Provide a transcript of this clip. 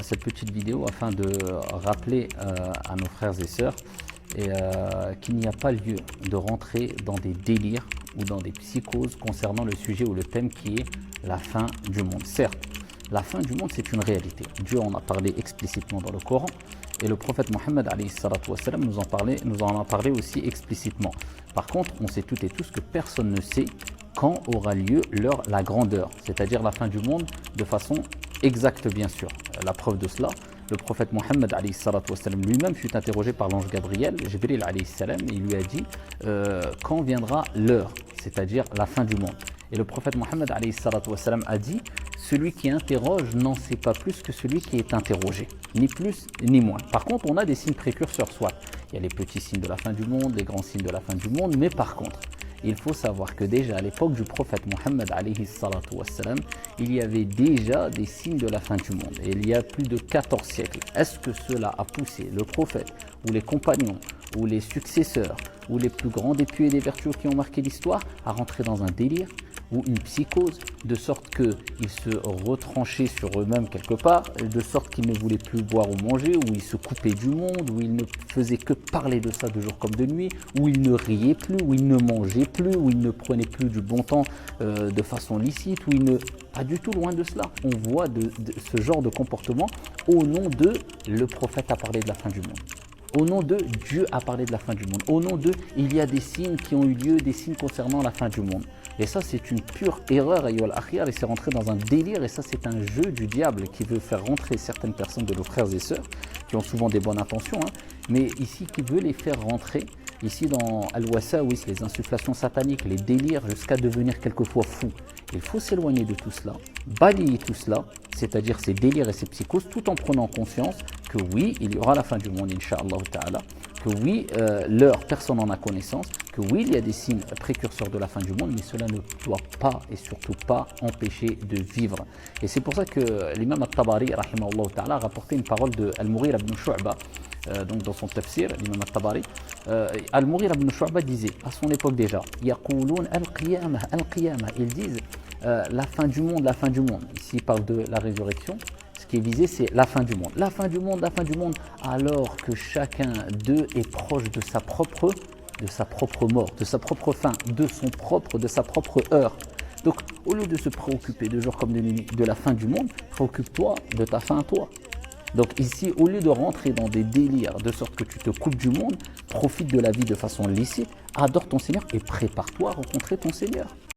Cette petite vidéo afin de rappeler à nos frères et sœurs qu'il n'y a pas lieu de rentrer dans des délires ou dans des psychoses concernant le sujet ou le thème qui est la fin du monde. Certes, la fin du monde c'est une réalité. Dieu en a parlé explicitement dans le Coran et le prophète Mohammed nous en a parlé aussi explicitement. Par contre, on sait toutes et tous que personne ne sait quand aura lieu la grandeur, c'est-à-dire la fin du monde de façon exacte bien sûr. La preuve de cela, le prophète Mohammed lui-même fut interrogé par l'ange Gabriel, Jibril il lui a dit quand viendra l'heure, c'est-à-dire la fin du monde. Et le prophète Mohammed a dit celui qui interroge n'en sait pas plus que celui qui est interrogé, ni plus ni moins. Par contre, on a des signes précurseurs, soit il y a les petits signes de la fin du monde, les grands signes de la fin du monde, mais par contre, il faut savoir que déjà à l'époque du prophète Mohammed il y avait déjà des signes de la fin du monde. Et il y a plus de 14 siècles. Est-ce que cela a poussé le prophète ou les compagnons ou les successeurs ou les plus grands des pieux et des vertueux qui ont marqué l'histoire à rentrer dans un délire ou une psychose, de sorte qu'ils se retranchaient sur eux-mêmes quelque part, de sorte qu'ils ne voulaient plus boire ou manger, où ils se coupaient du monde, où ils ne faisaient que parler de ça de jour comme de nuit, où ils ne riaient plus, où ils ne mangeaient plus, où ils ne prenaient plus du bon temps de façon licite, où ils ne... Pas du tout, loin de cela. On voit ce genre de comportement au nom de le prophète a parlé de la fin du monde. Au nom de Dieu a parlé de la fin du monde. Au nom de il y a des signes qui ont eu lieu, des signes concernant la fin du monde. Et ça, c'est une pure erreur, et c'est rentré dans un délire, et ça, c'est un jeu du diable qui veut faire rentrer certaines personnes de nos frères et sœurs, qui ont souvent des bonnes intentions, mais ici, qui veut les faire rentrer, ici dans Al-Wasawis, les insufflations sataniques, les délires, jusqu'à devenir quelquefois fous. Il faut s'éloigner de tout cela, balayer tout cela, c'est-à-dire ces délires et ces psychoses, tout en prenant conscience que oui, il y aura la fin du monde, Inch'Allah Ta'ala, que oui, l'heure, personne n'en a connaissance, que oui, il y a des signes précurseurs de la fin du monde, mais cela ne doit pas et surtout pas empêcher de vivre. Et c'est pour ça que l'imam At-Tabari, rahimahullah ta'ala, a rapporté une parole de Al-Mughira ibn Shu'ba, donc dans son tafsir, l'imam At-Tabari. Al-Mughira ibn Shu'ba disait, à son époque déjà, Yaqouloun al-qiyamah, al-qiyamah, ils disent la fin du monde, la fin du monde. Ici, il parle de la résurrection. Ce qui est visé, c'est la fin du monde. La fin du monde, la fin du monde, alors que chacun d'eux est proche de sa propre mort, de sa propre fin, de sa propre heure. Donc, au lieu de se préoccuper de jour comme de nuit de la fin du monde, préoccupe-toi de ta fin à toi. Donc ici, au lieu de rentrer dans des délires de sorte que tu te coupes du monde, profite de la vie de façon licite, adore ton Seigneur et prépare-toi à rencontrer ton Seigneur.